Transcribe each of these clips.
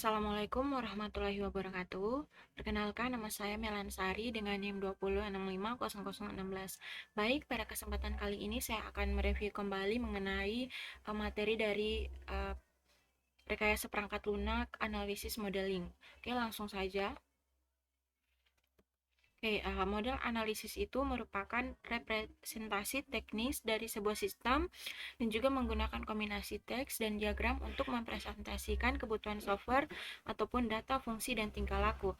Assalamualaikum warahmatullahi wabarakatuh. Perkenalkan, nama saya Melansari dengan NIM 20650016. Baik, pada kesempatan kali ini saya akan mereview kembali mengenai materi dari rekayasa perangkat lunak, analisis modeling. Oke, langsung saja. Model analisis itu merupakan representasi teknis dari sebuah sistem dan juga menggunakan kombinasi teks dan diagram untuk mempresentasikan kebutuhan software ataupun data, fungsi, dan tingkah laku.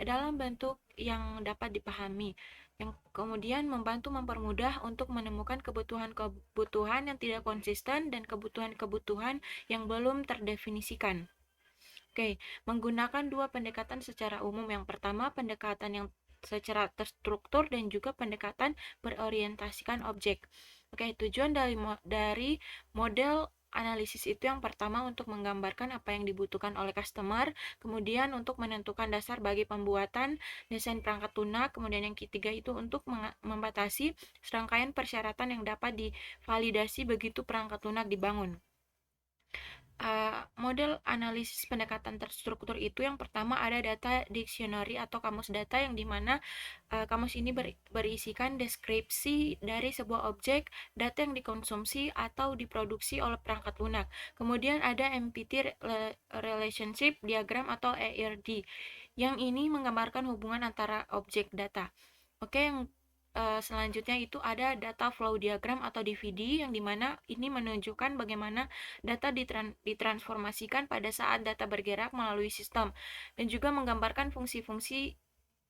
Dalam bentuk yang dapat dipahami, yang kemudian membantu mempermudah untuk menemukan kebutuhan-kebutuhan yang tidak konsisten dan kebutuhan-kebutuhan yang belum terdefinisikan. Menggunakan dua pendekatan secara umum. Yang pertama, pendekatan yang secara terstruktur dan juga pendekatan berorientasikan objek. Tujuan dari model analisis itu yang pertama untuk menggambarkan apa yang dibutuhkan oleh customer, kemudian untuk menentukan dasar bagi pembuatan desain perangkat lunak, kemudian yang ketiga itu untuk membatasi serangkaian persyaratan yang dapat divalidasi begitu perangkat lunak dibangun. Model analisis pendekatan terstruktur itu yang pertama ada data dictionary atau kamus data, yang dimana kamus ini berisikan deskripsi dari sebuah objek data yang dikonsumsi atau diproduksi oleh perangkat lunak. Kemudian ada MPT relationship diagram atau ERD, yang ini menggambarkan hubungan antara objek data. Yang selanjutnya itu ada data flow diagram atau DVD, yang dimana ini menunjukkan bagaimana data ditransformasikan pada saat data bergerak melalui sistem, dan juga menggambarkan fungsi-fungsi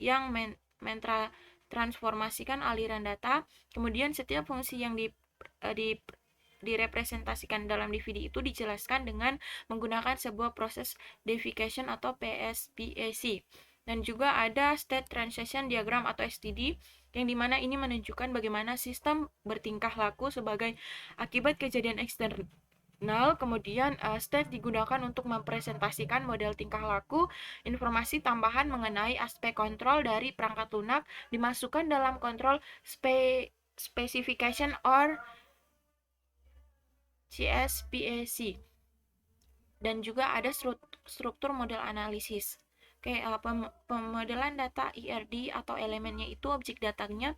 yang mentransformasikan aliran data. Kemudian setiap fungsi yang direpresentasikan dalam DVD itu dijelaskan dengan menggunakan sebuah proses deification atau PSPAC. Dan juga ada state transition diagram atau STD, yang dimana ini menunjukkan bagaimana sistem bertingkah laku sebagai akibat kejadian eksternal. Kemudian state digunakan untuk mempresentasikan model tingkah laku. Informasi tambahan mengenai aspek kontrol dari perangkat lunak dimasukkan dalam control specification or CSPAC. Dan juga ada struktur model analisis. Pemodelan data ERD atau elemennya itu objek datanya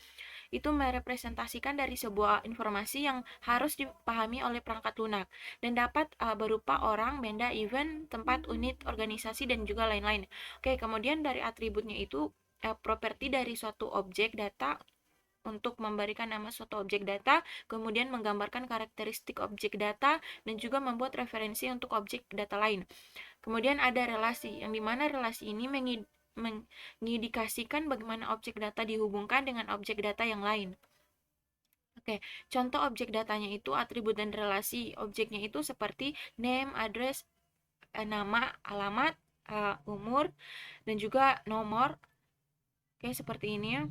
itu merepresentasikan dari sebuah informasi yang harus dipahami oleh perangkat lunak dan dapat berupa orang, benda, event, tempat, unit, organisasi, dan juga lain-lain. Kemudian dari atributnya itu properti dari suatu objek data untuk memberikan nama suatu objek data, kemudian menggambarkan karakteristik objek data, dan juga membuat referensi untuk objek data lain. Kemudian ada relasi, yang dimana relasi ini mengindikasikan bagaimana objek data dihubungkan dengan objek data yang lain. Contoh objek datanya itu atribut dan relasi objeknya itu seperti name, address, nama, alamat, umur, dan juga nomor. Seperti ini ya.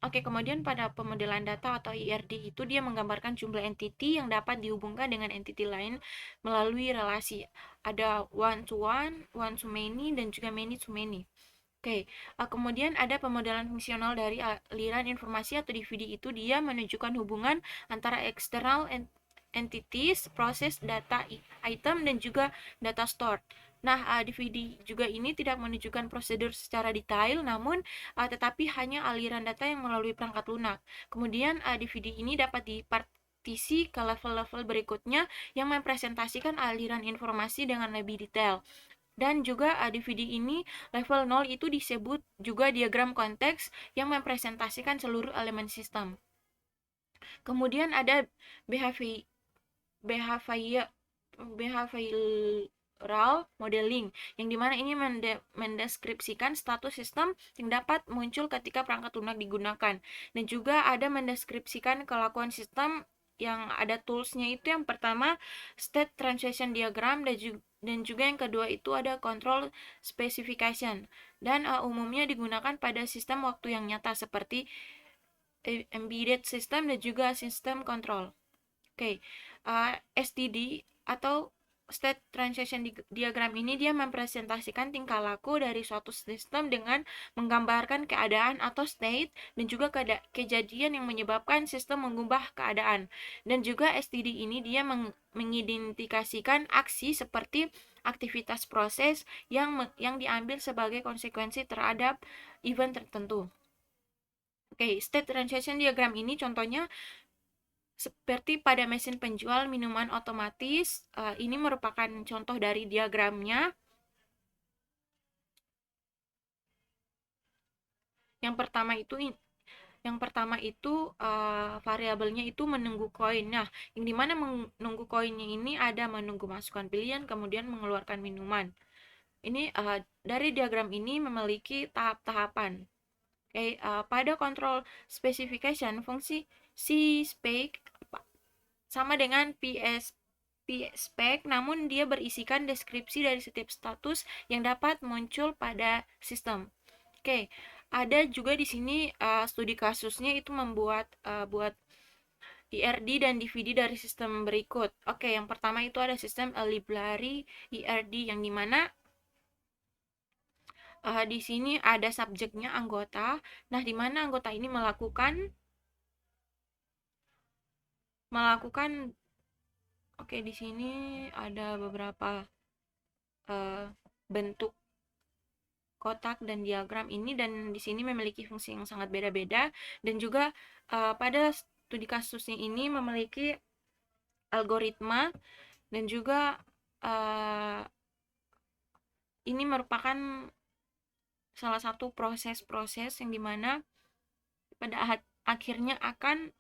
Kemudian pada pemodelan data atau ERD itu dia menggambarkan jumlah entity yang dapat dihubungkan dengan entity lain melalui relasi. Ada one to one, one to many, dan juga many to many. Kemudian ada pemodelan fungsional dari aliran informasi atau DVD itu dia menunjukkan hubungan antara external entities, proses, data, item, dan juga data stored. DVD juga ini tidak menunjukkan prosedur secara detail, namun tetapi hanya aliran data yang melalui perangkat lunak. Kemudian DVD ini dapat dipartisi ke level-level berikutnya yang mempresentasikan aliran informasi dengan lebih detail. Dan juga DVD ini level 0 itu disebut juga diagram konteks yang mempresentasikan seluruh elemen sistem. Kemudian ada behavioral modeling, yang dimana ini mendeskripsikan status sistem yang dapat muncul ketika perangkat lunak digunakan. Dan juga ada mendeskripsikan kelakuan sistem, yang ada toolsnya itu yang pertama state transition diagram, dan juga yang kedua itu ada control specification, dan umumnya digunakan pada sistem waktu yang nyata seperti embedded system dan juga sistem control. STD atau state transition diagram ini dia mempresentasikan tingkah laku dari suatu sistem dengan menggambarkan keadaan atau state dan juga kejadian yang menyebabkan sistem mengubah keadaan. Dan juga STD ini dia mengidentifikasikan aksi seperti aktivitas proses yang diambil sebagai konsekuensi terhadap event tertentu. Oke, state transition diagram ini contohnya seperti pada mesin penjual minuman otomatis. Ini merupakan contoh dari diagramnya. Yang pertama itu variabelnya itu menunggu koin. Nah, yang dimana menunggu koinnya ini ada menunggu masukan pilihan, kemudian mengeluarkan minuman. Ini dari diagram ini memiliki tahap-tahapan. Oke, pada control specification fungsi C-spec sama dengan spec, namun dia berisikan deskripsi dari setiap status yang dapat muncul pada sistem. Oke, ada juga di sini studi kasusnya itu membuat buat IRD dan DVD dari sistem berikut. Oke, yang pertama itu ada sistem library IRD yang dimana di sini ada subjeknya anggota. Nah, dimana anggota ini melakukan oke, di sini ada beberapa bentuk kotak dan diagram ini, dan di sini memiliki fungsi yang sangat beda-beda, dan juga pada studi kasusnya ini memiliki algoritma, dan juga ini merupakan salah satu proses-proses yang dimana pada akhirnya akan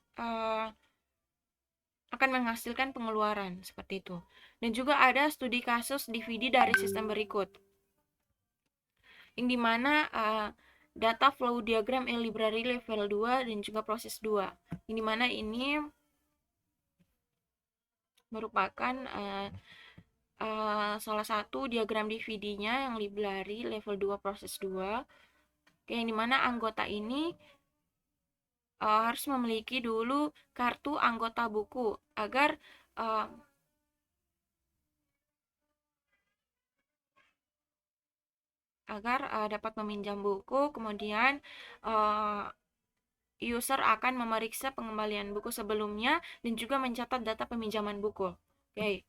menghasilkan pengeluaran seperti itu. Dan juga ada studi kasus DVD dari sistem berikut, yang dimana data flow diagram library level 2 dan juga proses 2, yang dimana ini merupakan salah satu diagram DVD-nya yang library level 2 proses 2, yang dimana anggota ini harus memiliki dulu kartu anggota buku agar dapat meminjam buku. Kemudian user akan memeriksa pengembalian buku sebelumnya dan juga mencatat data peminjaman buku. Oke.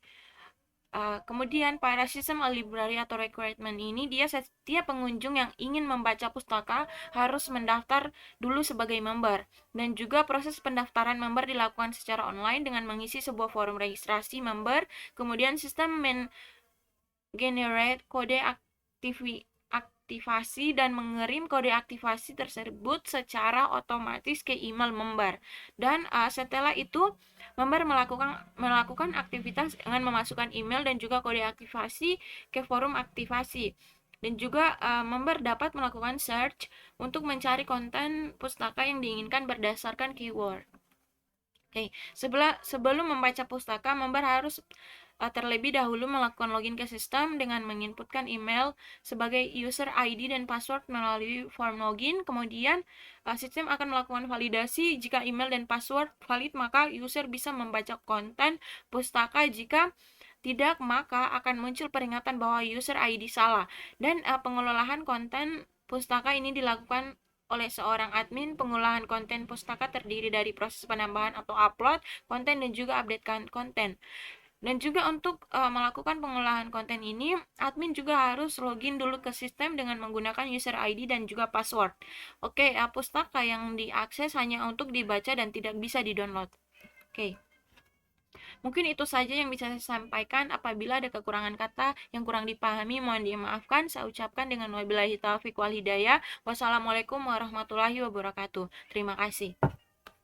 Kemudian pada sistem library atau requirement ini, dia setiap pengunjung yang ingin membaca pustaka harus mendaftar dulu sebagai member, dan juga proses pendaftaran member dilakukan secara online dengan mengisi sebuah forum registrasi member. Kemudian sistem generate kode aktivasi dan mengirim kode aktivasi tersebut secara otomatis ke email member. Dan setelah itu member melakukan aktivitas dengan memasukkan email dan juga kode aktivasi ke forum aktivasi. Dan juga member dapat melakukan search untuk mencari konten pustaka yang diinginkan berdasarkan keyword. Oke, sebelum membaca pustaka, member harus terlebih dahulu melakukan login ke sistem dengan menginputkan email sebagai user ID dan password melalui form login. Kemudian sistem akan melakukan validasi. Jika email dan password valid, maka user bisa membaca konten pustaka. Jika tidak, maka akan muncul peringatan bahwa user ID salah. Dan pengelolaan konten pustaka ini dilakukan oleh seorang admin. Pengolahan konten pustaka terdiri dari proses penambahan atau upload konten dan juga update konten. Dan juga untuk melakukan pengolahan konten ini, admin juga harus login dulu ke sistem dengan menggunakan user ID dan juga password. Oke, pustaka yang diakses hanya untuk dibaca dan tidak bisa di-download. Oke. Mungkin itu saja yang bisa saya sampaikan. Apabila ada kekurangan kata yang kurang dipahami, mohon dimaafkan. Saya ucapkan dengan wabillahi taufiq wal hidayah. Wassalamualaikum warahmatullahi wabarakatuh. Terima kasih.